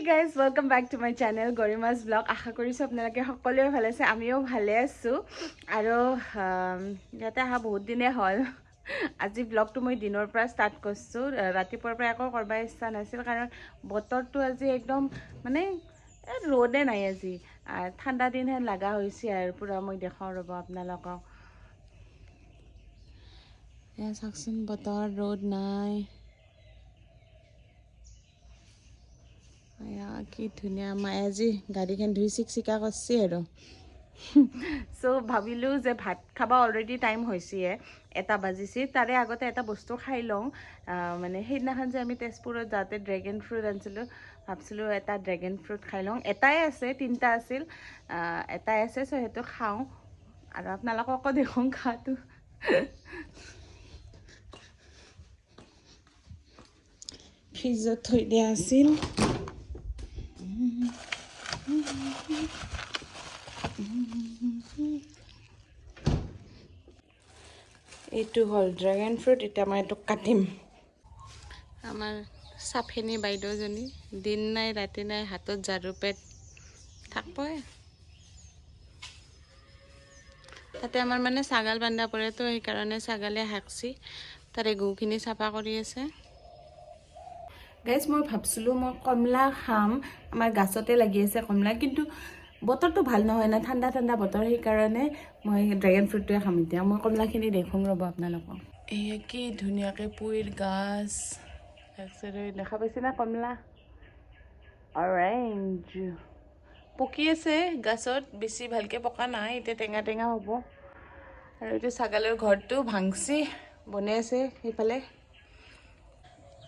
Guys welcome back to my channel Garima's vlog. আশা কৰিছোঁ আপোনালোকে সকলোৱে ভালে আছে, আমিও ভালে আছোঁ। আৰু ইয়াতে অহা বহুত দিনেই হ'ল। আজি ব্লগটো মই দিনৰ পৰা ষ্টাৰ্ট কৰিছোঁ, ৰাতিপুৱাৰ পৰা একো কৰিব ইচ্ছা নাছিল, কাৰণ বতৰটো আজি একদম মানে ৰ'দে নাই আজি, ঠাণ্ডা দিনহে লগা হৈছে আৰু পূৰা। মই দেখাওঁ ৰ'ব আপোনালোকক, এয়া চাওকচোন, বতৰ ৰ'দ নাই। কি ধুনীয়া, মায়ে আজি গাড়ীখন ধুই চিকচিকা কৰিছে আৰু চ' ভাবিলোঁ যে ভাত খাব অলৰেডি টাইম হৈছে, 1 বাজিছে, তাৰে আগতে এটা বস্তু খাই লওঁ। মানে সেইদিনাখন যে আমি তেজপুৰত যাওঁতে ড্ৰেগন ফ্ৰুট আনিছিলোঁ, ভাবছিলোঁ এটা ড্ৰেগন ফ্ৰুট খাই লওঁ। এটাই আছে, 3টা আছিল, এটাই আছে, চ' সেইটো খাওঁ আৰু আপোনালোককো দেখোঁ খোৱাটো। ফ্ৰিজত থৈ দিয়া আছিল। এইটো হ'ল ড্ৰেগন ফ্ৰুট। এতিয়া মই এইটো কাটিম। আমাৰ চাফেনী বাইদেউজনী দিন নাই ৰাতি নাই হাতত ঝাৰু পেট থাকবই। তাতে আমাৰ মানে ছাগাল বান্ধা পৰেতো, সেইকাৰণে ছাগালে হাঁকছি, তাৰে গুখিনি চাফা কৰি আছে। গাইজ, মই ভাবছিলোঁ মই কমলা খাম, আমাৰ গাছতে লাগি আছে কমলা, কিন্তু বতৰটো ভাল নহয় না, ঠাণ্ডা ঠাণ্ডা বতৰ, সেইকাৰণে মই ড্ৰেগন ফ্ৰুটটোৱে খাম। এতিয়া মই কমলাখিনি দেখোঁ ৰ'ব আপোনালোকক। এয়া কি ধুনীয়াকৈ পুইৰ গাছ, দেখা পাইছে না কমলা, অৰেঞ্জ পকি আছে গাছত, বেছি ভালকৈ পকা নাই, এতিয়া টেঙা টেঙা হ'ব। আৰু এইটো ছাগালৰ ঘৰটো ভাংছি বনাই আছে,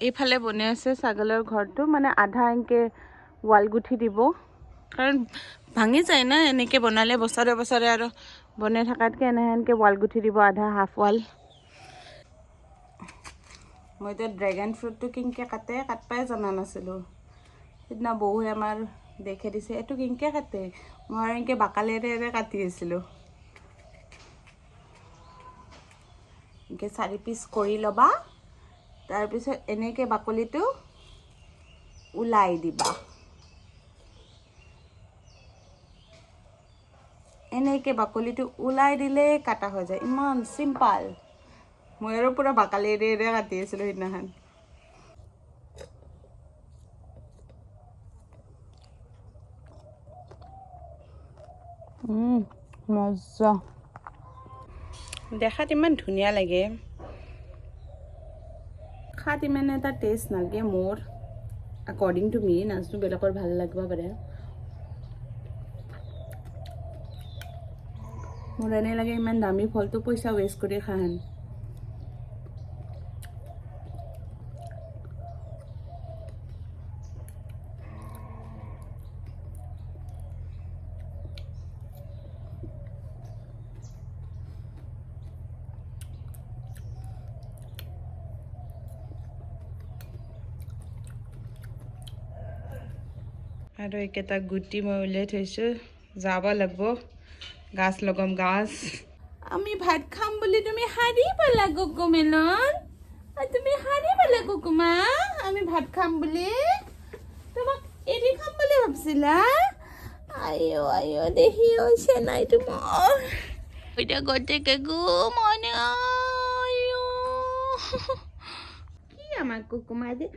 এইফালে বনাই আছে ছাগলৰ ঘৰটো, মানে আধা এনেকৈ ৱাল গুঠি দিব, কাৰণ ভাঙি যায় না এনেকৈ বনালে বছৰে বছৰে, আৰু বনাই থকাতকৈ এনেকৈ ৱাল গুঠি দিব, আধা হাফ ৱাল। মই এতিয়া ড্ৰেগন ফ্ৰুটটো কেনেকৈ কাটবাই জনা নাছিলোঁ। সিদিনা বৌৱে আমাৰ দেখে দিছে, এইটো কেনেকৈ কাটে, মই আৰু এনেকৈ বাকালেৰে কাটি আছিলোঁ। এনেকৈ 4 পিচ কৰি ল'বা, তাৰপিছত এনেকৈ বাকলিটো ওলাই দিবা, এনেকৈ বাকলিটো ওলাই দিলেই কাটা হৈ যায়, ইমান চিম্পল। মই আৰু পূৰা বাকালেৰে কাটি আছিলোঁ সেইদিনাখন। মজা, দেখাত ইমান ধুনীয়া লাগে, খাত ইমান এটা টেষ্ট নালাগে মোৰ, একৰ্ডিং টু মি, নাজানো বেলেগৰ ভাল লাগিব পাৰে। মোৰ এনে লাগে ইমান দামী ফলটো পইচা ৱেষ্ট কৰি খান। আৰু এইকেইটা গুটি মই উলিয়াই থৈছোঁ, যাব লাগিব গাছ লগাম, গাছ। আমি ভাত খাম বুলি তুমি হাৰি পালা কোকোমেলন, তুমি হাৰি পালা কোকোমা, আমি ভাত খাম বুলি তোমাক এৰি খাম বুলি ভাবছিলা। আইঅ আইঅ দেখি হৈছে নাই তোমাৰ, এতিয়া গোটেই মানে কি আমাৰ কোকোমা যে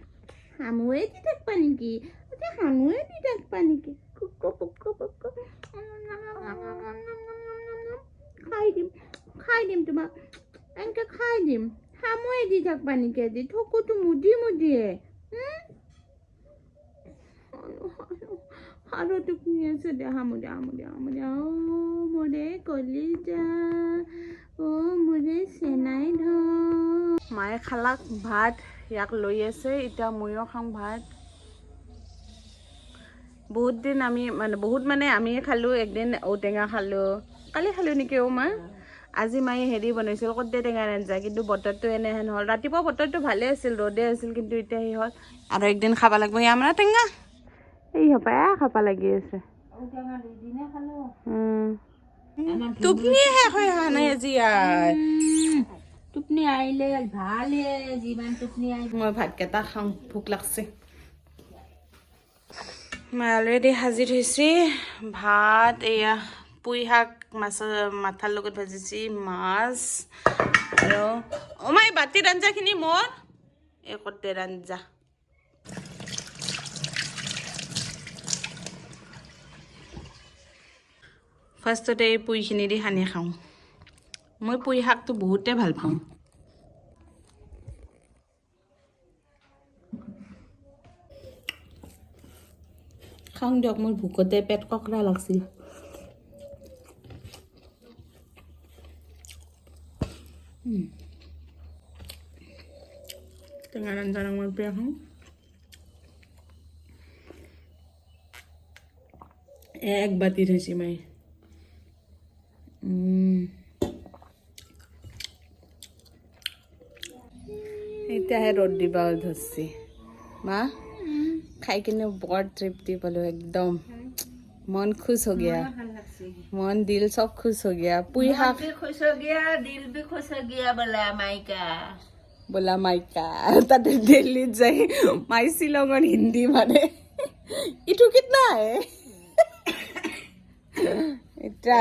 হামুৱে দি থাকবা নেকি, হামুৱে দি থাকবা নেকি, খাই দিম তোমাক, এনেকে খাই দিম, হামুৱে দি থাকবা নেকি আজি, ঠকুটো মুদিয়ে আৰু টোপনি আছে দে, হামুদে মোৰে কলিজা, মোৰে চেনাই ধৰ। মায়ে খালাক ভাত, ইয়াক লৈ আছে, এতিয়া ময়ো খাওঁ ভাত। বহুত দিন আমি আমি খালোঁ, একদিন ঔটেঙা খালোঁ, কালি খালোঁ নেকি মা, আজি মায়ে হেৰি বনাইছিল কদ্দে টেঙাৰ আঞ্জা, কিন্তু বতৰটো এনেহেন হ'ল। ৰাতিপুৱা বতৰটো ভালে আছিল, ৰ'দে আছিল, কিন্তু এতিয়া সেই হ'ল। আৰু একদিন খাব লাগিব আমাৰ টেঙা, এই হপাই খাবা লাগি আছে। টোপনি শেষ হৈ অহা নাই আজি ইয়াৰ, টোপনি আহিলে ভালে, যিমান টোপনি আহিলে। মই ভাতকেইটা খাওঁ, ভোক লাগছে। মই অলৰেডি সাজি থৈছি ভাত এয়া পুঁই শাক মাছৰ মাথাৰ লগত ভাজিছি মাছ আৰু মাই বাতিৰ আঞ্জাখিনি মোৰ এই কটেৰ আঞ্জা ফাৰ্ষ্টতে এই পুঁইখিনি দি সানি খাওঁ মই পুঁই শাকটো বহুতে ভাল পাওঁ খাওঁ দিয়ক মোৰ ভোকতে পেট ককৰা লাগছিল টেঙাৰ আঞ্জা মই প্ৰিয় খাওঁ এক বাতি থৈছি মাই এতিয়াহে ৰ'দ দিবা ধৰছি মা খাই কিনে বৰ তৃপ্তি পালোঁ একদম मन खुश हो गया मन दिल सब खुश हो गया पुई शाक भी खुश हो गया दिल भी खुश हो गया बोला माइका ताते दिल्ली जाई माई शिलंगन हिंदी माने इटू कितना है इटा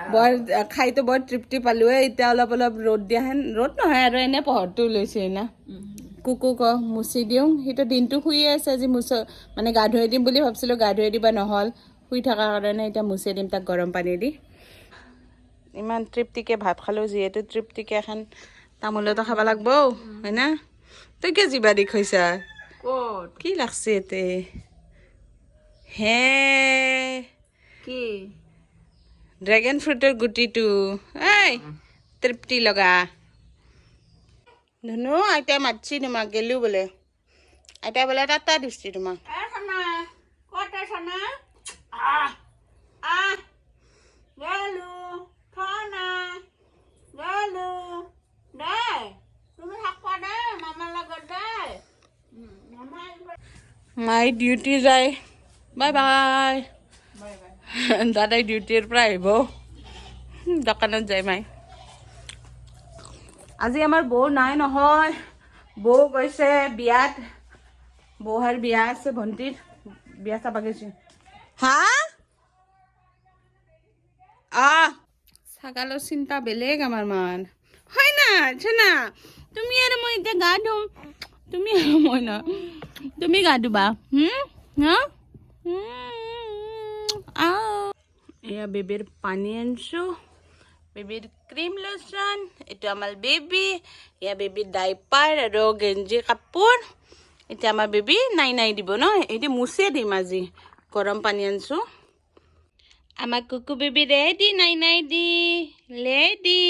বৰ খাইতো বৰ তৃপ্তি পালো এতিয়া অলপ অলপ ৰ'দ দিয়া হেন ৰ'দ নহয় আৰু এনে পহৰটো লৈছে না কুকুক মুচি দিওঁ সিটো দিনটো শুয়ে আছে আজি মানে গা ধুৱাই দিম বুলি ভাবছিলোঁ গা ধুৱাই দিবা নহ'ল শুই থকাৰ কাৰণে এতিয়া মুচি দিম তাক গৰম পানী দি ইমান তৃপ্তিকে ভাত খালোঁ যিহেতু তৃপ্তিকে এখন তামোলতো খাব লাগব হয় না তই কিয় জিবা দি খৈছা ক'ত কি লাগছে এতে হে কি ড্ৰেগন ফ্ৰুটৰ গুটিটো এই তৃপ্তি লগা ধুনু আইতাই মাতছি তোমাক গেলোঁ বোলে আইতাই বোলে টাটা দিছি তোমাক মাই ডিউটি যায় বাই বাই দাদাই ডিউটিৰ পৰা আহিব দোকানত যায় মাই আজি আমাৰ বৌ নাই নহয় বৌ গৈছে বিয়াত বৌহাৰ বিয়া আছে ভণ্টিৰ বিয়া চাব গৈছে হা ছাগালৰ চিন্তা বেলেগ আমাৰ মান হয় না চোনা তুমি আৰু মই এতিয়া গা ধুম তুমি আৰু মই না তুমি গা ধুবা এয়া বেবীৰ পানী আনছো বেবীৰ ক্ৰীম লোচন এইটো আমাৰ বেবী এয়া বেবীৰ ডাইপাৰ আৰু গেঞ্জি কাপোৰ এতিয়া আমাৰ বেবী নাই দিব ন এইটো মুচিয়ে দিম আজি গৰম পানী আনছো আমাৰ কুকু বেবী ৰেডি নাই দি লেডি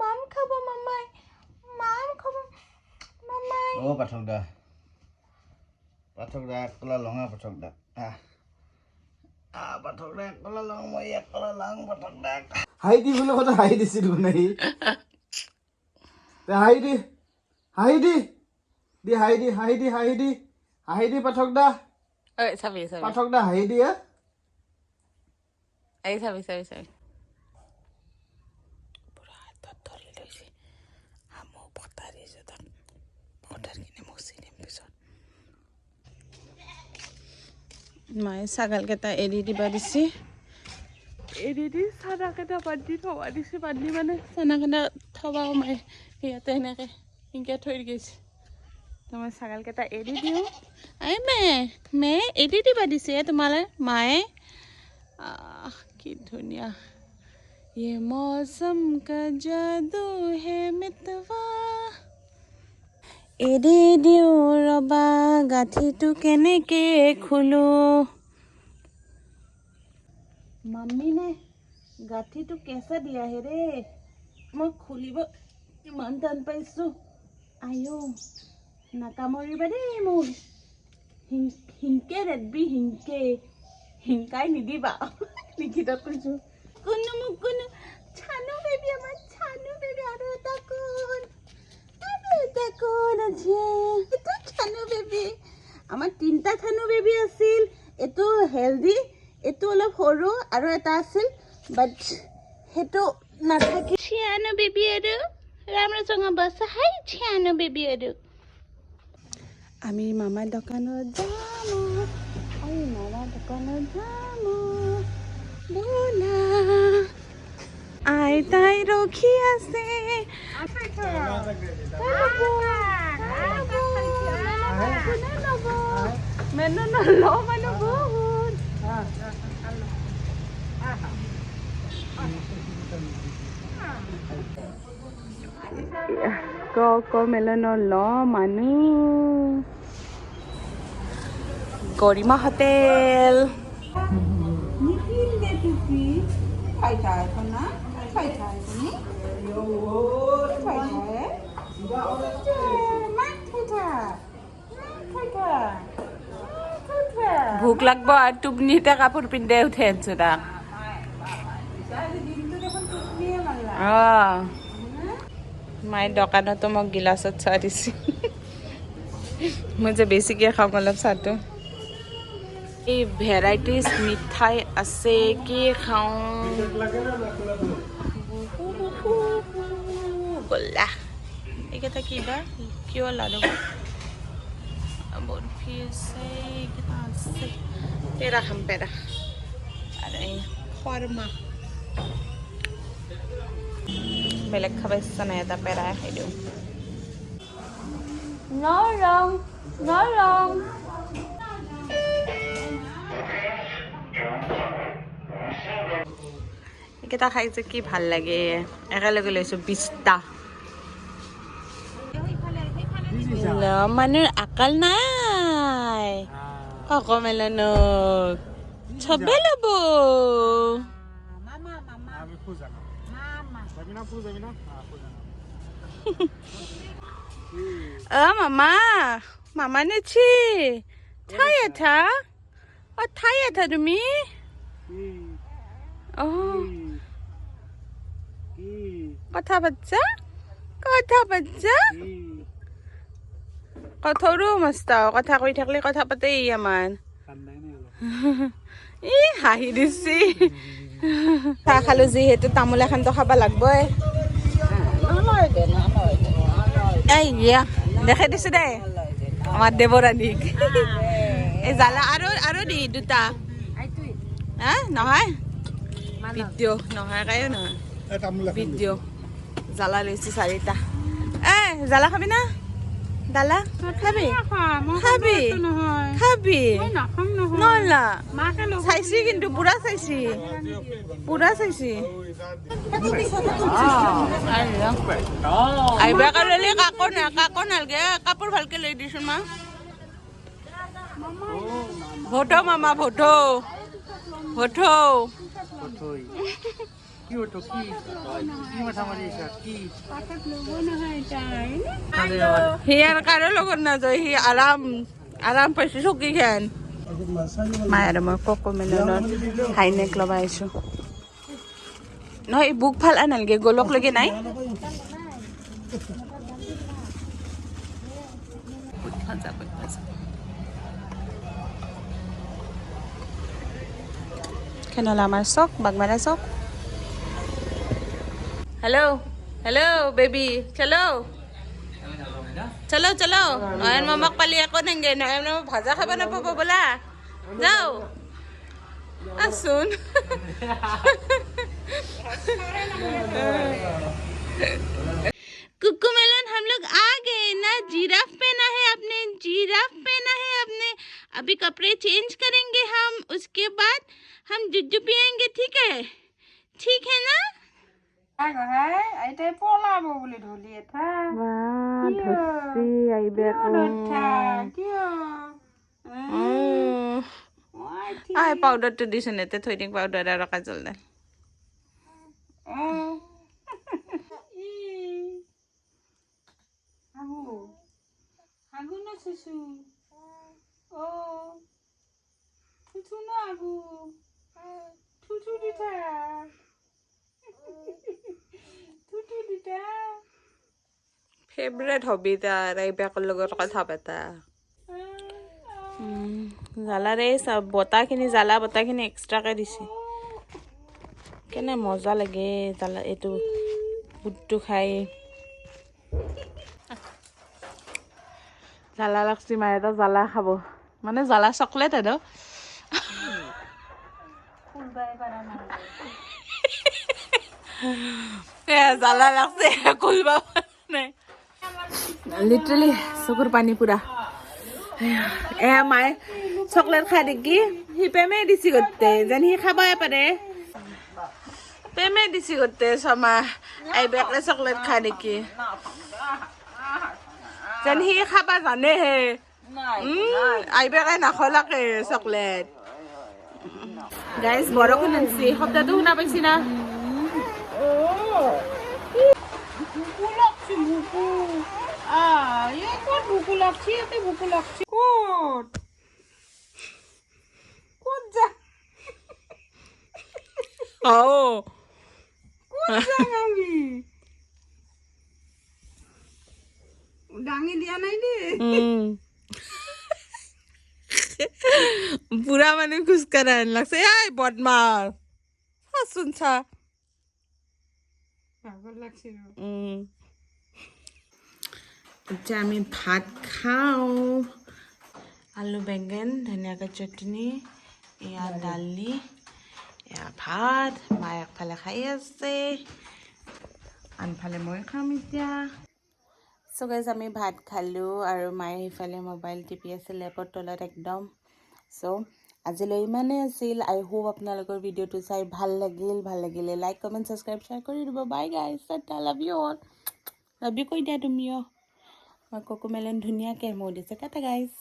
মাম খাব মামাই ও পাঠক দা কলা লঙা পাঠক দা পাঠক দা কলা লং মই এক কলা লং পাঠক দা হাই দি বলে কথা হাই দিছিল নাই হাই দি পাঠক দা চাবি পাঠক দা হাই দি চাবি পুৰা হাতত ধৰি লৈছে আমো পতাৰিছে তাক পতাৰ কিনে মুচি দিম পিছত মায়ে ছাগালকেইটা এৰি দিবা দিছে এৰি দি চানাকেইটা বান্ধি থবা দিছে বান্ধি মানে চানাকেইটা থবাও মায়ে সিহঁতে সেনেকৈ থৈ গৈছে তো মই ছাগালকেইটা এৰি দিওঁ এই মে এৰি দিবা দিছে তোমালৈ মায়ে কি ধুনীয়া ये मौसम का जादू है मितवा এৰি দিওঁ ৰবা গাঁঠিটো কেনেকে খোলো মাম্মী নে গাঁঠিটো কেঁচা দিয়াহে ৰে মই খুলিব ইমান টান পাইছোঁ আইও নাকামৰিবা দেই মোক হিংকে ৰেডবি হিংকাই নিদিবা লিখিতত কৈছোঁ কোনো ছানু বেবী আমাৰ ছানু বেবী আৰু এটা কোন আছে এইটো ছানু বেবী আমাৰ তিনিটা ছানু বেবী আছিল এইটো হেল্ডি এইটো অলপ সৰু আৰু এটা আছিল বাট সেইটো নাথাকে ছানু বেবী আৰু ৰামৰাজঙা বাছ হাই ছানু বেবী আৰু আমি মামাৰ দোকানত যাম আমি মামাৰ দোকানত যাম বোলা আইতাই ৰখি আছে মেনু নলওঁ মানে বহুত ক মেলন নলওঁ মানুহ গৰিমা হোটেল ভোক লাগব আৰু টোপনিতে কাপোৰ পিন্ধে উঠে আনছো তাক মায়ে দোকানতো মোক গিলাচত চাহ দিছে মই যে বেছিকৈ খাওঁ অলপ চাহটো এই ভেৰাইটিজ মিঠাই আছে কি খাওঁ গোল্লা এইকেইটা কিবা কিয় লাডু বৰফি আছে এইকেইটা আছে পেৰা খাম পেৰা আৰু এই খৰ্মা বেলেগ খাব ইচ্ছা নাই এটা পেৰাই খাই দিওঁ নৰং এইকেইটা খাই যে কি ভাল লাগে একেলগে লৈছোঁ 20টা মানুহৰ আকাল নাই অকমেলনক চবে ল'ব মামা মামা নেছি ঠাই এটা ঠাই এটা তুমি কথা পাতছা কথাৰো মস্ত কথা কৈ থাকলে কথা পাতেই আমাৰ ই হাঁহি দিছি চাহ খালো যিহেতু তামোল এখনতো খাব লাগবই দেখাই দিছো দে আমাৰ দেৱৰাণীক এই জ্বালা আৰু দি দুটা নহয় ভিডিঅ' নহয় কায়ো নহয় ভিডিঅ' জ্বালা লৈছো 4টা জ্বালা খাবি না দালা খাবি নলা চাইছি কিন্তু পুৰা চাইছি আহিবা কাৰণে কাকো নালগে কাপোৰ ভালকে লৈ দিছো মা ভোটো মামা ভোটো হিয়াৰ কাৰো লগত নাযায় সি আৰাম পাইছো চকী খান মায়ে আৰু মই কক'মেলনৰ হাইনেক লগাই আহিছো নহয় এই বুক ভাল নালাগে গলক লগে নাই কেনলা আমাৰ চক বাগমাৰা চক हेलो बेबी चलो नयन मामाक पाली একো নেংগে নয়ন মামা ভাজা খাব নাপাব বোলা যাও আসুন कुकुमेलन हम लोग आ गए ना जिराफ पहना है आपने अभी कपड़े चेंज करेंगे हम उसके बाद हम जुज्जू पिएंगे ठीक है ना আইতাই পলাব বুলি ধলি এটা পাউডাৰটো দিছো নেতে থৈ দিম পাউডাৰ আৰু কাজল দাল ফেভৰেট হবি তাৰ এইবিলাকৰ লগত কথা পাতা জ্বালাৰে বতাহখিনি জ্বালা বতাহখিনি এক্সট্ৰাকে দিছে কেনে মজা লাগে জ্বালা এইটো বুটটো খাই জ্বালা লাগছি মায়ে এটা জ্বালা খাব মানে জ্বালা চকলেট আৰু জ্বালা লাগছে খুলবা নাই লিটাৰেলি চকুৰ পানী পুৰা এয়া মায়ে চকলেট খাই দেখি সি পেমে দিছি গোটে যেন সি খাবই পাৰে পেমে দিছি গোটে ছমা আইবেকে চকলেট খাই দেখি যেন সি খাবা জানে হে আইবেকে নাখলাকে চকলেট গাইজ বৰষুণ আনছি শব্দটো শুনা পাইছি না ভুকু লাগছি ভুকু ক'ত ভুকু লাগছি ইয়াতে ভুকু লাগছি ক'ত ক'ত যা ক'ত যাম আমি দাঙি দিয়া নাই দেই পুৰা মানে খোজকাঢ়া লাগছে এই বদমাৰ চাচোন চা এতিয়া আমি ভাত খাওঁ আলু বেঙেন ধুনীয়াকৈ চাটনি এয়া দালি এয়া ভাত মায়ে একফালে খাই আছে আনফালে মই খাম এতিয়া চ' গাইজ আমি ভাত খালোঁ আৰু মায়ে সেইফালে মোবাইল টিপি আছে লেপৰ তলত একদম চ' আজিলৈ ইমানেই আছিল আই হোপ আপোনালোকৰ ভিডিঅ'টো চাই ভাল লাগিলে লাইক কমেণ্ট ছাবস্ক্ৰাইব শ্বেয়াৰ কৰি দিব বাই guys Tata love you all love you কৈ দিয়া তুমিও মই ককো মেলন ধুনীয়াকৈ মোৰ দিছে টাটা গাইজ